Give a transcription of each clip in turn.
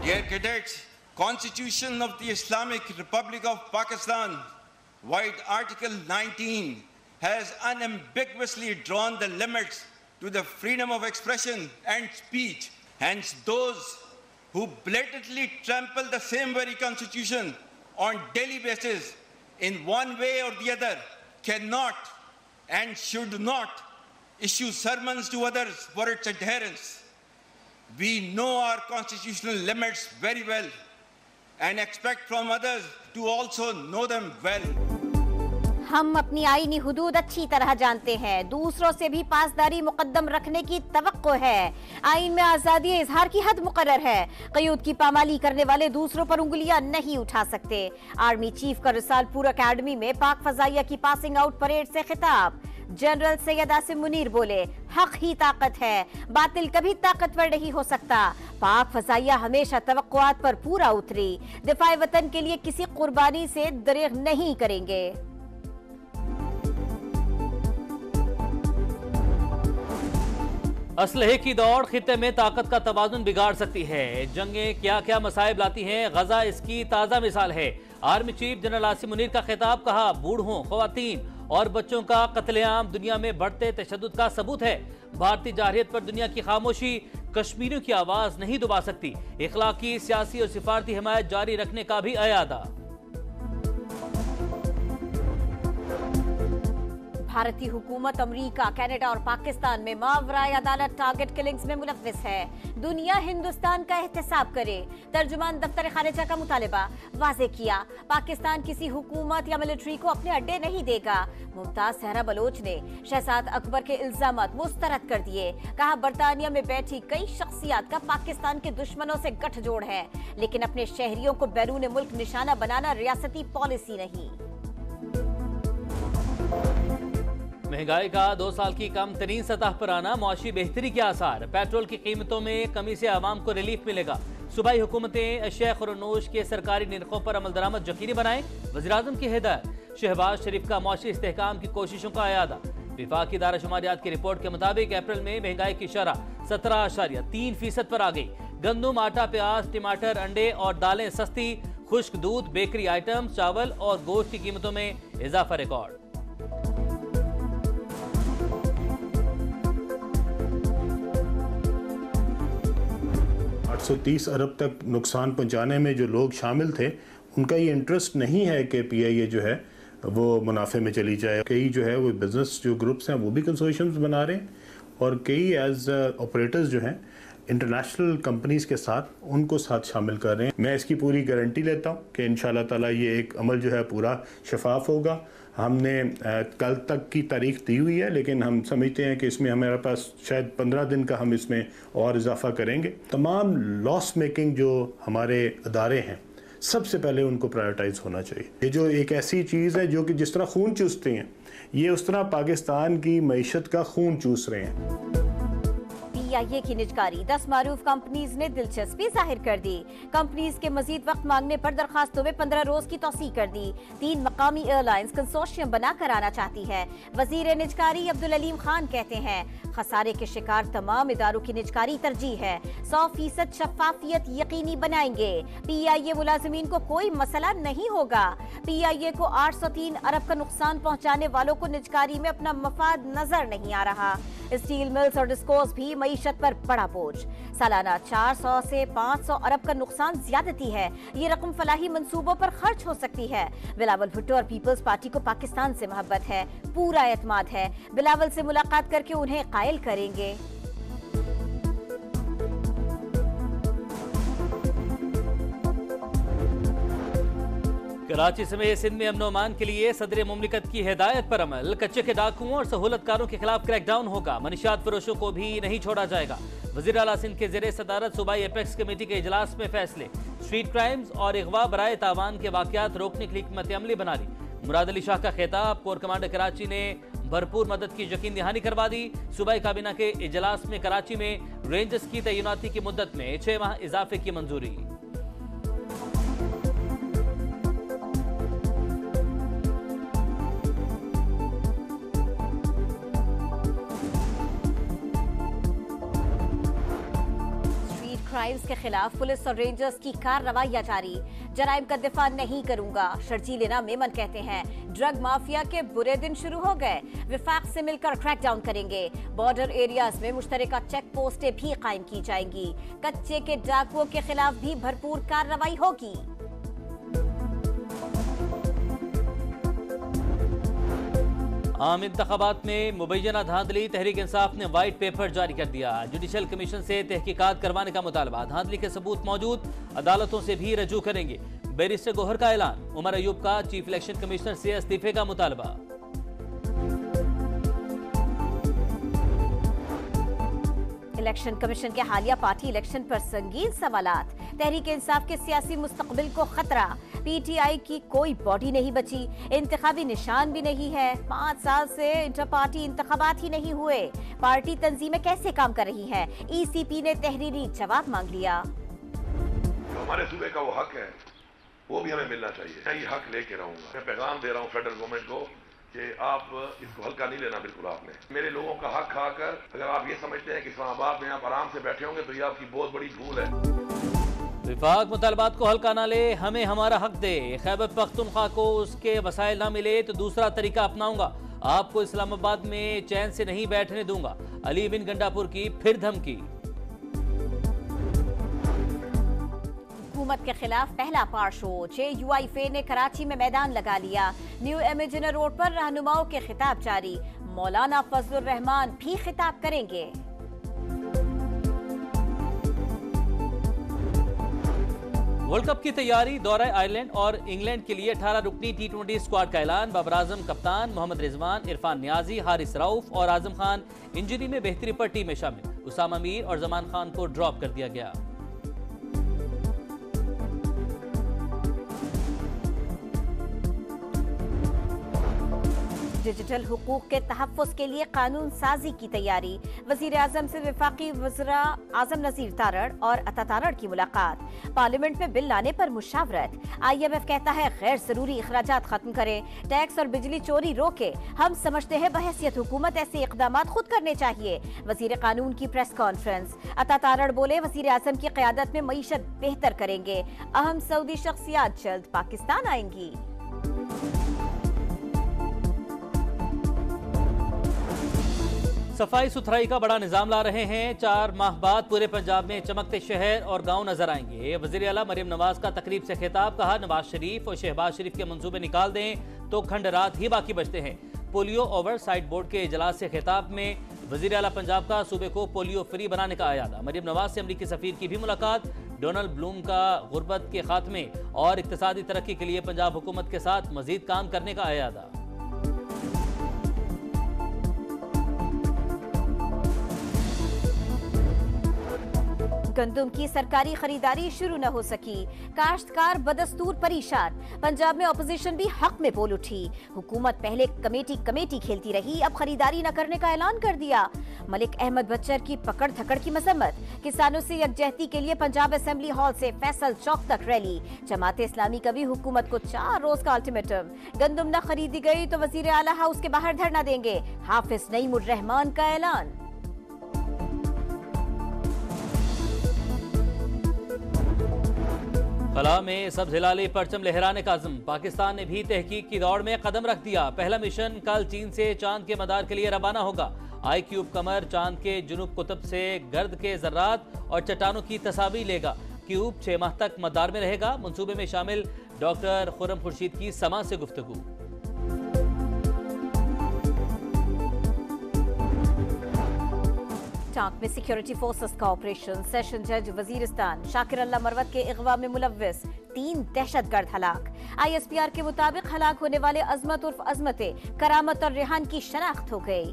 Dear cadets, Constitution of the Islamic Republic of Pakistan, white Article 19, has unambiguously drawn the limits to the freedom of expression and speech. Hence, those who blatantly trample the same very Constitution on daily basis in one way or the other cannot and should not issue sermons to others for its adherence. We know our constitutional limits very well and expect from others to also know them well. हम अपनी आईनी हुदूद अच्छी तरह जानते हैं, दूसरों से भी पासदारी मुकद्दम रखने की तवक्को है। आईन में आजादी इजहार की हद मुकर्रर है। क़यूद की पामाली करने वाले दूसरों पर उंगलियां नहीं उठा सकते। आर्मी चीफ का रिसालपुर अकेडमी में पाक फजाइया की पासिंग आउट परेड से खिताब। जनरल सैयद आसिम मुनीर बोले, हक ही ताकत है, बातिल कभी ताकतवर नहीं हो सकता। पाक फजाइया हमेशा तवक्कुआत पर पूरा उतरी, दिफाए वतन के लिए किसी कुर्बानी से दरेग नहीं करेंगे। असलहे की दौड़ खित्ते में ताकत का तवाज़ुन बिगाड़ सकती है। जंगें क्या क्या मसाइब लाती हैं, गजा इसकी ताज़ा मिसाल है। Army chief general Asim Munir का खिताब, कहा बूढ़ों, ख्वातीन और बच्चों का कत्लेआम दुनिया में बढ़ते तशद्दुद का सबूत है। भारतीय जारहियत पर दुनिया की खामोशी कश्मीरियों की आवाज नहीं दबा सकती। इखलाकी, सियासी और सिफारती हिमायत जारी रखने का भी अयादा। भारतीय हुकूमत अमरीका, कनाडा और पाकिस्तान में मावराए अदालत टारगेट किलिंग्स में मुलव्विस है। दुनिया हिंदुस्तान का एहतसाब करे, तर्जुमान दफ्तर खारिजा का मुतालिबा। वाज़े किया, पाकिस्तान किसी हुकूमत या मिलिट्री को अपने अड्डे नहीं देगा। मुमताज सहरा बलोच ने शहजाद अकबर के इल्जामात मुस्तरद कर दिए। कहा बरतानिया में बैठी कई शख्सियात का पाकिस्तान के दुश्मनों से गठजोड़ है, लेकिन अपने शहरियों को बैरून मुल्क निशाना बनाना रियासती पॉलिसी नहीं। महंगाई का 2 साल की कम तरीन सतह पर आना, मुआशी बेहतरी के आसार। पेट्रोल की कीमतों में कमी से आवाम को रिलीफ मिलेगा। सूबाई हुकूमतें अशिया खुरनोश के सरकारी निर्खों पर अमल दरामद यकीनी बनाएं, वज़ीर-ए-आज़म की हिदायत। शहबाज शरीफ का मुआशी इस्तेहकाम की कोशिशों का अयादा। विफाकी इदारा-ए-शुमारियात की रिपोर्ट के मुताबिक अप्रैल में महंगाई की शरह 17.3% पर आ गई। गंदम, आटा, प्याज, टमाटर, अंडे और दालें सस्ती। खुश्क दूध, बेकरी आइटम्स, चावल और गोश्त की कीमतों में इजाफा रिकॉर्ड। 830 अरब तक नुकसान पहुंचाने में जो लोग शामिल थे, उनका ये इंटरेस्ट नहीं है कि पीआईए जो है वो मुनाफे में चली जाए। कई जो है वो बिजनेस जो ग्रुप्स हैं वो भी कंसोर्शियम्स बना रहे हैं और कई एज ऑपरेटर्स जो हैं इंटरनेशनल कंपनीज के साथ उनको साथ शामिल कर रहे हैं। मैं इसकी पूरी गारंटी लेता हूँ कि इंशाल्लाह ताला ये एक अमल जो है पूरा शफाफ होगा। हमने कल तक की तारीख दी हुई है, लेकिन हम समझते हैं कि इसमें हमारे पास शायद 15 दिन का हम इसमें और इजाफा करेंगे। तमाम लॉस मेकिंग जो हमारे अदारे हैं, सबसे पहले उनको प्रायोरिटाइज होना चाहिए। ये जो एक ऐसी चीज़ है जो कि जिस तरह खून चूसते हैं, ये उस तरह पाकिस्तान की मईशत का खून चूस रहे हैं। पीआईए की निजकारी 10 मारूफ कंपनीज ने दिलचस्पी जाहिर कर दी। कंपनीज के मजीद वक्त मांगने पर दरखास्तों में 15 रोज की तौसीक कर दी। 3 मकामी एयरलाइंस कंसोर्शियम बना कर आना चाहती है। वजीर निजकारी अब्दुल अलीम खान कहते हैं, खसारे के शिकार तमाम इदारों की निजकारी तरजीह है। 100% शफाफियत यकीनी बनाएंगे। पीआईए मुलाजिमीन को कोई मसला नहीं होगा। पीआईए को 803 अरब का नुकसान पहुंचाने वालों को निजकारी में अपना मफाद नजर नहीं आ रहा। स्टील मिल्स और डिस्कोस भी मईशत पर बड़ा बोझ। सालाना 400 से 500 अरब का नुकसान ज्यादती है। ये रकम फलाही मंसूबों पर खर्च हो सकती है। बिलावल भुट्टो और पीपल्स पार्टी को पाकिस्तान से मोहब्बत है, पूरा एतमाद है। बिलावल से मुलाकात करके उन्हें कायल करेंगे। कराची समेत सिंध में अमन अमान के लिए सदर मुमलिकत की हिदायत पर अमल। कच्चे के डाकुओं और सहूलतकारों के खिलाफ क्रैकडाउन होगा। मनशियात फरोशों को भी नहीं छोड़ा जाएगा। वज़ीर आला सिंध के ज़ेरे सदारत सूबाई एपेक्स कमेटी के इजलास में फैसले। स्ट्रीट क्राइम्स और अगवा बराए तावान के वाक़यात रोकने के लिए हिकमत अमली बना ली। मुराद अली शाह का खिताब। कोर कमांडर कराची ने भरपूर मदद की यकीन दहानी करवा दी। सूबाई काबीना के इजलास में कराची में रेंजर्स की तैनाती की मुद्दत में 6 माह इजाफे की मंजूरी। क्राइम्स के खिलाफ पुलिस और रेंजर्स की कार्रवाइयां जारी। जराइम का दिफा नहीं करूंगा, शर्जीलेना मेमन कहते हैं। ड्रग माफिया के बुरे दिन शुरू हो गए, विफाक से मिलकर क्रैकडाउन करेंगे। बॉर्डर एरियाज में मुश्तरका चेक पोस्टें भी कायम की जाएंगी। कच्चे के डाकुओं के खिलाफ भी भरपूर कार्रवाई होगी। आम इंतखाबात में मुबैना धांधली, तहरीक इंसाफ ने व्हाइट पेपर जारी कर दिया। जुडिशल कमीशन से तहकीकात करवाने का मुतालबा, धांधली के सबूत मौजूद, अदालतों से भी रजू करेंगे। बैरिस्टर गौहर का ऐलान, उमर अयूब का चीफ इलेक्शन कमिश्नर से इस्तीफे का मुतालबा। इलेक्शन कमीशन के हालिया पार्टी इलेक्शन पर संगीन सवालात, तहरीक इंसाफ के सियासी मुस्तकबिल को खतरा। पीटीआई की कोई बॉडी नहीं बची, इंतखाबी निशान भी नहीं है। 5 साल से इंटर पार्टी इंतखाबात ही नहीं हुए, पार्टी तंजीमें कैसे काम कर रही हैं? ईसीपी ने तहरीरी जवाब मांग लिया। हमारे सूबे का वो हक है, वो भी हमें मिलना चाहिए। मैं ये हक लेके रहूंगा। मैं पैगाम दे रहा हूँ फेडरल गवर्नमेंट को कि आप इसको हल्का नहीं लेना। बिल्कुल आपने मेरे लोगों का हक खाकर अगर आप ये समझते हैं कि इस्लामाबाद में आप आराम से बैठे होंगे तो ये आपकी बहुत बड़ी भूल है। विफाक मुतालबात को हल्का ना ले, हमें हमारा हक दे। खैबर पख्तूनख्वा को उसके वसाइल ना मिले तो दूसरा तरीका अपनाऊंगा। आपको इस्लामाबाद में चैन से नहीं बैठने दूंगा। अली बिन गंडापुर की फिर धमकी। हुकूमत के खिलाफ पहला पार शो, JUIF ने कराची में मैदान लगा लिया। न्यू इमेजिनर रोड पर रहनुमाओं के खिताब जारी। मौलाना फजलुर रहमान भी खिताब करेंगे। वर्ल्ड कप की तैयारी, दौरा आयरलैंड और इंग्लैंड के लिए 18 रुकनी T20 स्क्वाड का ऐलान। बाबर आजम कप्तान, मोहम्मद रिजवान, इरफान नियाजी, हारिस रऊफ और आजम खान इंजरी में बेहतरी पर टीम में शामिल। उसामा मीर और जमान खान को ड्रॉप कर दिया गया। डिजिटल हुकूक के तहफ़्फ़ुज़ के लिए कानून साजी की तैयारी। वज़ीर आज़म से वफाकी वज़रा आज़म नज़ीर तारड़ और अता तारड़ की मुलाकात। पार्लियामेंट में बिल लाने पर मुशावरत। IMF कहता है गैर जरूरी इखराजात खत्म करें, टैक्स और बिजली चोरी रोके। हम समझते हैं बहैसियत हुकूमत ऐसे इक़दामात खुद करने चाहिए। वज़ीर कानून की प्रेस कॉन्फ्रेंस। अता तारड़ बोले, वज़ीर आज़म की क़यादत में मईशत बेहतर करेंगे। अहम सऊदी शख्सियात जल्द पाकिस्तान आएंगी। सफाई सुथराई का बड़ा निजाम ला रहे हैं। 4 माह बाद पूरे पंजाब में चमकते शहर और गांव नजर आएंगे। वज़ीर आला मरियम नवाज का तकरीब से खिताब, कहा नवाज शरीफ और शहबाज शरीफ के मंसूबे निकाल दें तो खंडरात ही बाकी बचते हैं। पोलियो ओवरसाइट बोर्ड के इजलास से खिताब में वज़ीर आला पंजाब का सूबे को पोलियो फ्री बनाने का अयादा। मरियम नवाज से अमरीकी सफीर की भी मुलाकात। डोनाल्ड ब्लूम का गुर्बत के खात्मे और इक्तिसादी तरक्की के लिए पंजाब हुकूमत के साथ मजीद काम करने का अयादा। गंदम की सरकारी खरीदारी शुरू न हो सकी, काश्तकार बदस्तूर परेशान। पंजाब में अपोजिशन भी हक में बोल उठी। हुकूमत पहले कमेटी खेलती रही, अब खरीदारी न करने का ऐलान कर दिया। मलिक अहमद बच्चर की पकड़ धकड़ की मजम्मत। किसानों से यकजहती के लिए पंजाब असेंबली हॉल से फैसल चौक तक रैली। जमात इस्लामी का भी हुकूमत को 4 रोज का अल्टीमेटम। गंदम न खरीदी गई तो वजीर आला हाउस के बाहर धरना देंगे। हाफिज नईमुर रहमान का ऐलान। खला में सब हिलाली परचम लहराने का अज़्म। पाकिस्तान ने भी तहकीक की दौड़ में कदम रख दिया। पहला मिशन कल चीन से चांद के मदार के लिए रवाना होगा। iCube कमर चांद के जुनूब कुतुब से गर्द के ज़र्रात और चट्टानों की तस्वीर लेगा। क्यूब 6 माह तक मदार में रहेगा। मंसूबे में शामिल डॉक्टर खुर्रम खुर्शीद की समा से गुफ्तगू। टांक में सिक्योरिटी फोर्सेस का ऑपरेशन। सेशन जज वजीरिस्तान शाकिर अल्लाह मरवत के अगवा में मुलव्विस। 3 दहशतगर्द हलाक। ISPR के मुताबिक हलाक होने वाले अजमत उर्फ अजमते, करामत और रेहान की शनाख्त हो गई।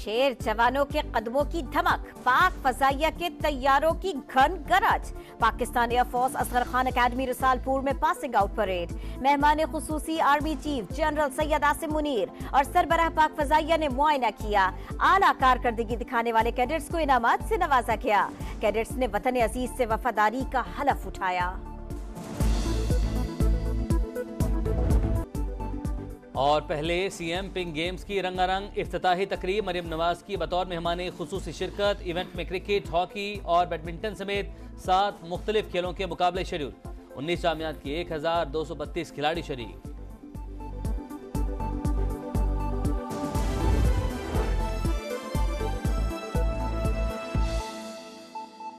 शेर जवानों के कदमों की धमक, पाक फजाइया के तैयारों की घन गरज। पाकिस्तान एयरफोर्स असगर खान अकेडमी रसालपुर में पासिंग आउट परेड। मेहमान खुसूसी army chief general Syed Asim Munir और सरबराह पाक फजाइया ने मुआयना किया। आला कारकर्दगी दिखाने वाले कैडेट्स को इनामात से नवाजा गया। कैडेट्स ने वतन अजीज से वफादारी का हलफ उठाया। और पहले सीएम पिंक गेम्स की रंगारंग इफ्तिताही तकरीब, मरियम नवाज की बतौर मेहमान खुसूसी शिरकत। इवेंट में क्रिकेट, हॉकी और बैडमिंटन समेत 7 मुख्तलिफ खेलों के मुकाबले शेड्यूल। 19 जामियात की 1232 खिलाड़ी शरीक।